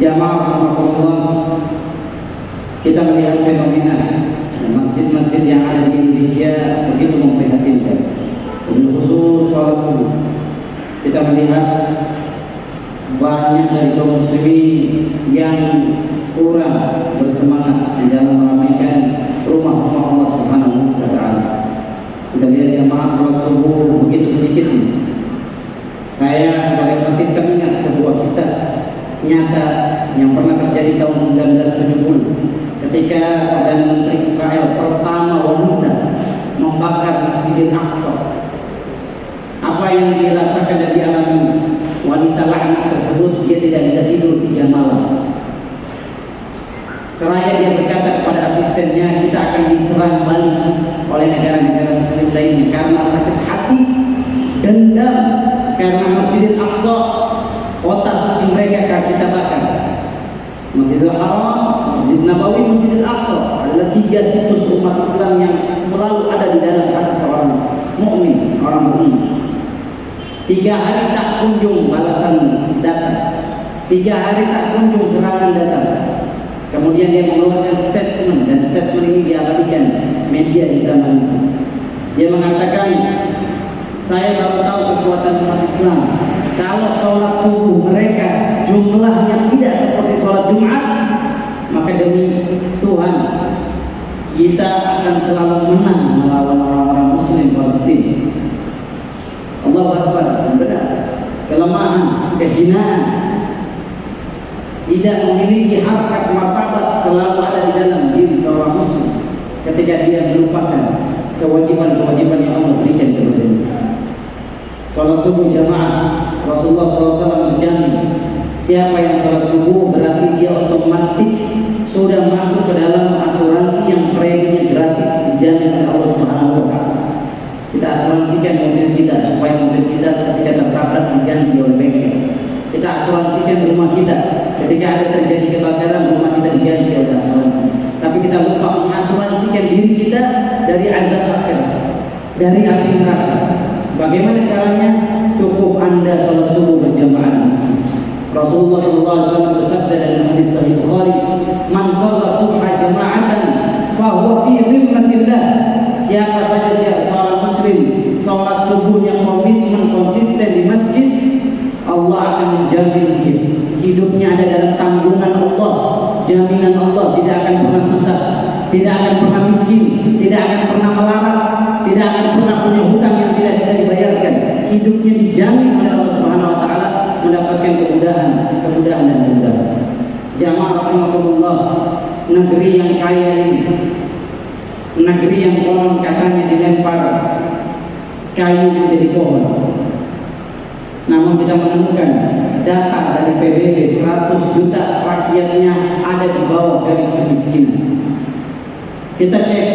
Jamaah rahimakumullah, kita melihat fenomena masjid-masjid yang ada di Indonesia begitu memprihatinkan. Khusus sholat subuh, kita melihat banyak dari kaum muslimin yang kurang bersemangat di dalam meramaikan rumah Allah Subhanahu wa Ta'ala. Kita lihat jamaah sholat subuh begitu sedikit. Saya sebagai khatib teringat sebuah kisah nyata yang pernah terjadi tahun 1970 ketika Perdana Menteri Israel pertama wanita membakar Masjidil Aqsa. Apa yang dirasakan dan dialami wanita laknat tersebut, dia tidak bisa tidur 3 malam. Seraya dia berkata kepada asistennya, kita akan diserang balik oleh negara-negara muslim lainnya karena sakit hati, dendam karena Masjidil Aqsa, kota suci mereka, kita bakar. Masjidil Haram, Masjid Nabawi, Masjidil Aqsa adalah 3 situs umat Islam yang selalu ada di dalam hati seorang mukmin, orang beriman. 3 hari tak kunjung balasan datang, 3 hari tak kunjung serangan datang. Kemudian dia mengeluarkan statement, dan statement ini diabadikan media di zaman itu. Dia mengatakan, saya baru tahu kekuatan umat Islam kalau sholat subuh mereka jumlahnya tidak seperti sholat Jumat, maka demi Tuhan kita akan selalu menang melawan orang-orang muslim Palestina. Allahu Akbar. Benar, kelemahan, kehinaan, tidak memiliki harkat martabat selalu ada di dalam diri seorang muslim ketika dia melupakan kewajiban-kewajiban yang Allah berikan kepada dia. Salat subuh jamaah, Rasulullah SAW menjamin siapa yang salat subuh berarti dia otomatis sudah masuk ke dalam asuransi yang preminya gratis dijamin oleh Allah Subhanahu wa Ta'ala. Kita asuransikan mobil kita supaya mobil kita ketika tertabrak diganti oleh bengkel. Kita asuransikan rumah kita ketika ada terjadi kebakaran, rumah kita diganti oleh asuransi. Tapi kita lupa mengasuransikan diri kita dari azab akhirat, dari api neraka. Bagaimana caranya? Cukup Anda salat subuh berjamaah di masjid. Rasulullah SAW bersabda dalam hadis Sahih Bukhari, "Man shalla subha jama'atan fa huwa fi dhimmatillah." Siapa saja seorang muslim salat subuh yang komitmen konsisten di masjid, Allah akan menjamin dia hidupnya ada dalam tanggungan Allah, jaminan Allah, tidak akan pernah susah, tidak akan pernah miskin, tidak akan pernah melarat, tidak akan pernah punya hutang yang tidak bisa dibayarkan. Hidupnya dijamin oleh Allah Subhanahu wa Ta'ala mendapatkan kemudahan dan kemudahan. Jamaah rahimakumullah, negeri yang kaya ini, negeri yang konon katanya dilempar kayu menjadi pohon. Namun kita menemukan data dari PBB 100 juta rakyatnya ada di bawah garis kemiskinan. Kita cek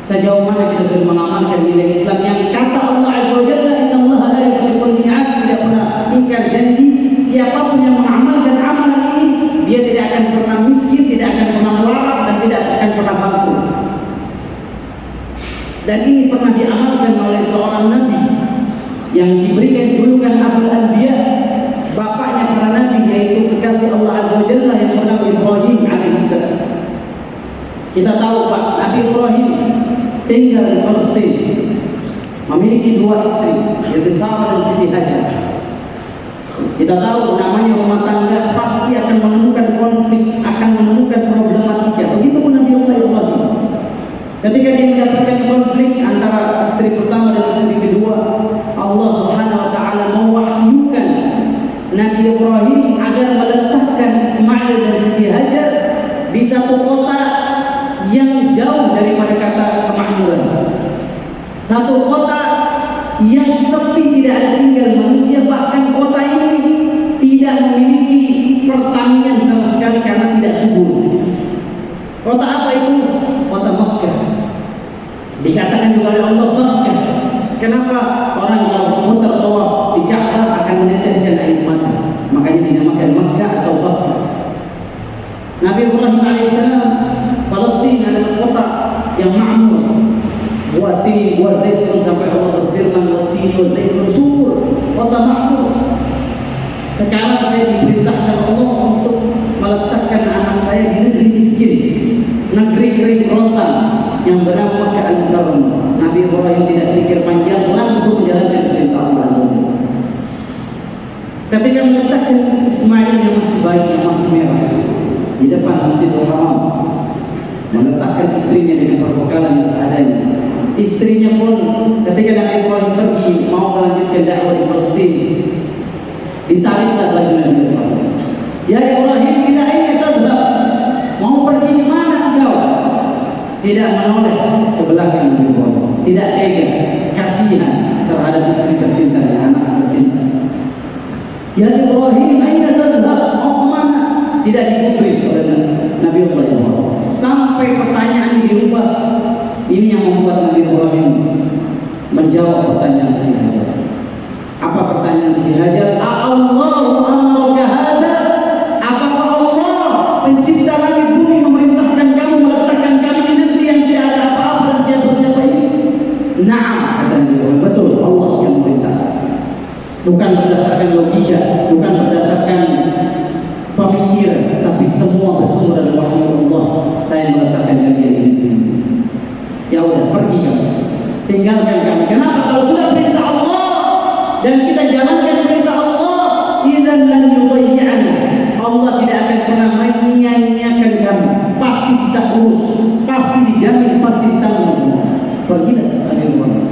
sejauh mana kita sudah mengamalkan nilai Islam yang kata Allah Azza wa Jalla, innallaha la yukhliful mi'ad, tidak pernah ingkar janji. Siapapun yang mengamalkan amalan ini, dia tidak akan pernah miskin, tidak akan pernah melarat, dan tidak akan pernah bangkrut. Dan ini pernah diamalkan oleh seorang nabi yang diberikan julukan Abul Anbiya, bapaknya para nabi, yaitu kekasih Allah Azza wa Jalla yang bernama Ibrahim alaihissalam. Kita tahu Pak, Nabi Ibrahim tinggal di Palestina, memiliki 2 istri, yaitu Sarah dan Siti Hajar. Kita tahu namanya rumah tangga pasti akan menemukan konflik, akan menemukan problematika. Begitupun Nabi Allah Ibrahim. Ketika dia mendapatkan konflik antara istri pertama dan istri kedua, Allah Subhanahu wa Ta'ala mewahyukan Nabi Ibrahim agar meletakkan Ismail dan Siti Hajar di satu kota yang jauh daripada kata kemakmuran, satu kota yang sepi, tidak ada tinggal manusia, bahkan kota ini tidak memiliki pertanian sama sekali karena tidak subur. Kota apa itu? Kota Makkah. Dikatakan juga oleh Allah Makkah. Kenapa? Orang kalau memutar tawaf di Ka'bah akan meneteskan air mata, makanya dinamakan Makkah atau Makkah. Nabi Ibrahim alaihissalam, Palestina adalah kota yang makmur, buah tin, buah zaitun, sampai Allah berfirman buah tin, buah zaitun, subur, kota makmur. Sekarang saya diperintahkan Allah yang bernama Makkah Al-Mukarramah. Nabi Ibrahim tidak pikir panjang, langsung menjalankan perintah Allah Azza wa Jalla. Ketika meletakkan Ismail yang masih bayi, yang masih merah di depan Masjidil Haram, meletakkan istrinya dengan perbekalan yang seadanya. Istrinya pun ketika Nabi Ibrahim pergi mau melanjutkan dakwah di Palestin, ditariklah baju Nabi Ibrahim. Ya Ibrahim, ila aina tadhhab? Mau pergi ke mana engkau? Tidak menoleh ke belakang Nabi Ibrahim, tidak tega, kasihan terhadap istri tercintanya, anak tercinta. Ya Ibrahim, aina tadhhab? Mau kemana? Tidak digubris oleh Nabi Ibrahim. Sampai pertanyaan ini diubah. Ini yang membuat Nabi Ibrahim menjawab pertanyaan Siti Hajar. Apa pertanyaan Siti Hajar? Allahu amaraka hada? Apakah Allah pencipta langit bumi memerintahkan kamu meletakkan kami di negeri yang tidak ada apa-apa dan siapa-siapa ini? Naam, kata Nabi Ibrahim. Betul, Allah yang memerintah. Bukan berdasarkan logika, bukan berdasarkan pemikiran, tapi semua bersumber dari wahyu Allah. Saya meletakkan kalian di negeri ini. Ya udah, pergi kamu, tinggalkan kami. Kenapa? Kalau sudah perintah Allah dan kita jalankan perintah Allah, idzan lan yudayyi'na. Allah tidak akan pernah menyia-nyiakan kami. Pasti kita urus, pasti dijamin, pasti ditanggung semua. Pergilah kalian keluar.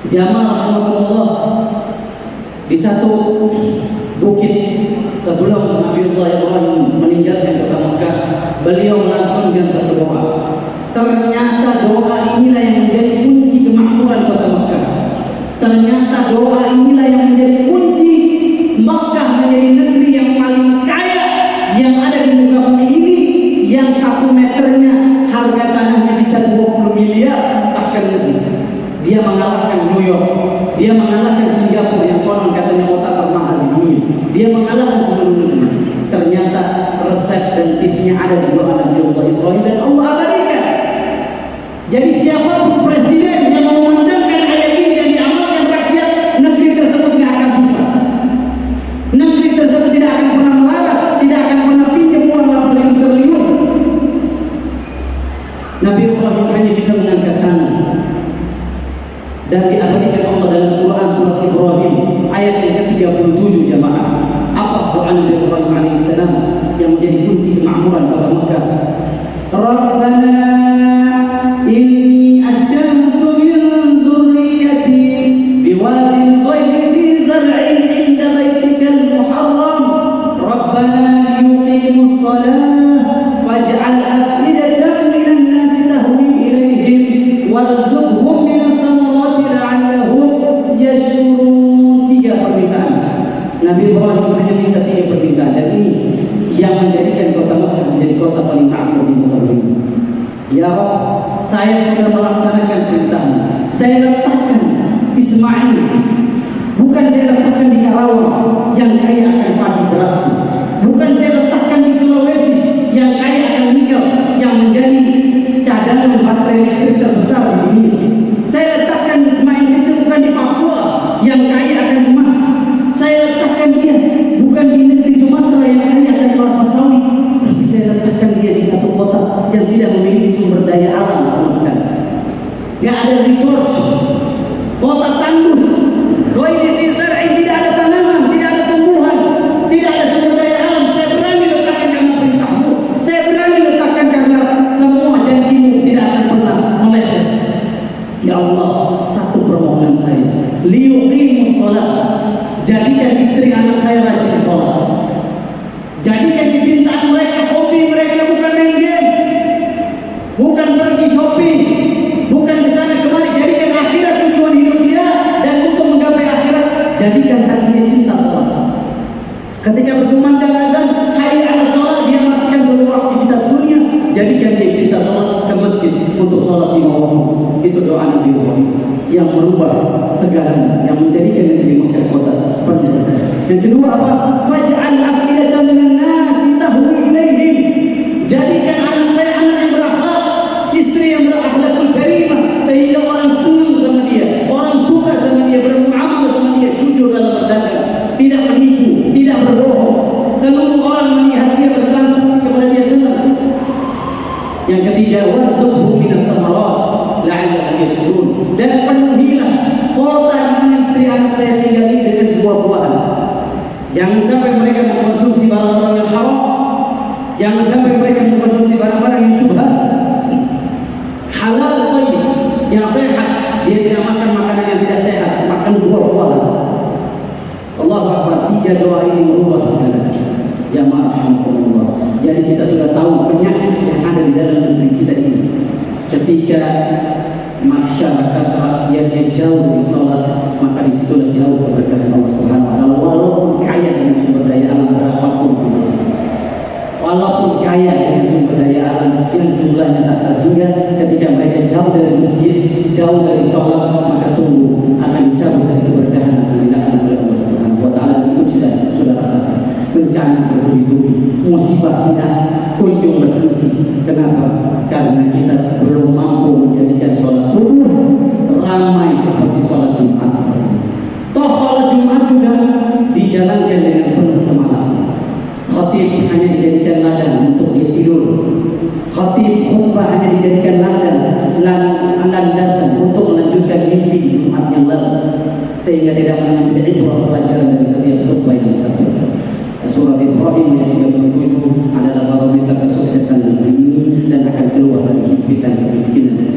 Jamaah rahimakumullah, di satu bukit sebelum Nabiullah Ibrahim meninggalkan kota Makkah, beliau melantunkan satu doa. Ternyata doa inilah yang menjadi kunci kemakmuran kota Makkah. Ternyata doa inilah yang menjadi kunci Makkah menjadi negeri yang paling kaya yang ada di muka bumi ini, yang 1 meternya harga tanahnya bisa 20 miliar bahkan lebih. Dia mengalahkan New York, dia mengalahkan Singapura yang konon katanya kota termahal di dunia. Dia mengalahkan seluruh negeri. Ternyata resep dan tipsnya ada di doa Nabi Ibrahim dan Allah abadikan. Jadi siapapun presiden yang memandangkan ayat ini dan diamalkan rakyat, negeri tersebut tidak akan susah. Negeri tersebut tidak akan pernah melarat, tidak akan pernah pinjam uang 8.000 triliun. Nabi Ibrahim hanya bisa mengangkat tangan. Dan diabadikan Allah dalam Quran surat Ibrahim ayat yang ke-37 jamaah. Apa doa Nabi Ibrahim alaihissalam yang menjadi kunci kemakmuran kota Makkah? Rabbana inni askantu min dzurriyyati biwadin ghairi dzi zar'in 'inda baitikal muharram Rabbana liyuqimus shalah faj'al af'idatan minan nasi tahwi ilaihim warzuqhum minas samarati la'allahum yashkurun. 3 permintaan. Nabi Ibrahim hanya minta 3 permintaan, dan ini yang menjadikan kota Makkah menjadi kota paling makmur di muka bumi. Ya Rabb, saya sudah melaksanakan perintahmu. Saya letakkan Ismail, bukan saya letakkan di Karawang yang kaya akan padi beras, bukan saya letakkan di Sulawesi yang kaya akan nikel yang menjadi cadangan baterai listrik terbesar di dunia. Saya letakkan Ismail kecil bukan di Papua yang kaya akan emas. Saya letakkan dia bukan di negeri Sumatera yang kaya akan kelapa sawit, tapi saya letakkan dia di satu kota yang tidak memiliki sumber daya alam sama sekali. Gak ada resource, kota tandus, ghairi dzi zar'in, tidak ada tanaman, tidak ada tumbuhan, tidak ada sumber daya alam. Saya berani letakkan karena perintahmu. Saya berani letakkan karena semua janjimu tidak akan pernah meleset. Ya Allah, satu permohonan saya, liyuqimus shalah. Jadikan istri anak saya rajin sholat. Jadikan kecintaan mereka, hobi mereka bukan main game, bukan pergi shopping, bukan ke sana kemari. Jadikan akhirat tujuan hidup dia, dan untuk menggapai akhirat, jadikan hatinya cinta sholat. Ketika berkumandang azan, hayya 'ala sholat, dia matikan seluruh aktivitas dunia. Jadikan dia cinta sholat, ke masjid untuk sholat 5 waktu. Itu doa Nabi Ibrahim yang merubah segalanya, yang menjadikan negeri Makkah kota penuh berkah. Yang kedua apa? Faj'al af'idatan minan nasi tahwi ilaihim. Jadikan anak saya anak yang berakhlak, istri yang berakhlakul karimah, sehingga orang senang sama dia, orang suka sama dia, bermuamalah sama dia, jujur dalam berdagang, tidak menipu, tidak berbohong. Seluruh orang melihat dia bertransaksi kepada dia senang. Yang ketiga, warzuqhum minats thamarat la'allahum yashkurun. Dan penuhilah kota di mana istri anak saya tinggal ini dengan buah-buahan. Jangan sampai mereka mengkonsumsi barang-barang yang haram. Jangan sampai mereka mengkonsumsi barang-barang yang syubhat. Halal thayyib yang sehat. Dia tidak makan makanan yang tidak sehat, makan buah-buahan. Allahu Akbar. 3 doa ini merubah segala. Jamaah rahimakumullah. Jadi kita sudah tahu penyakit yang ada di dalam negeri kita ini. Ketika masyarakat rakyatnya jauh dari sholat, maka disitulah jauh keberkahan Allah Subhanahu wa Ta'ala. Walaupun kaya dengan sumber daya alam berapapun, walaupun kaya dengan sumber daya alam yang jumlahnya tak terhingga, ketika mereka jauh dari masjid, jauh dari sholat, maka tunggu akan dicabut dari keberkahan yang dilaknat oleh Allah Subhanahu wa Ta'ala. Itu sudah rasakan. Bencana bertubi-tubi, musibah tidak kunjung berhenti. Kenapa? Karena kita belum mampu menjadikan sholat subuh ramai seperti sholat Jumat. Toh sholat Jumat juga dijalankan dengan penuh kemalasan. Khatib hanya dijadikan ladang untuk dia tidur. Khatib khutbah hanya dijadikan landasan untuk melanjutkan mimpi di Jumat yang lalu, sehingga tidak mengambil ibrah pelajaran dari setiap khutbah yang disampaikan. Surat Ibrahim yang 37 adalah barometer kesuksesan negeri ini dan akan keluar dari himpitan kemiskinan.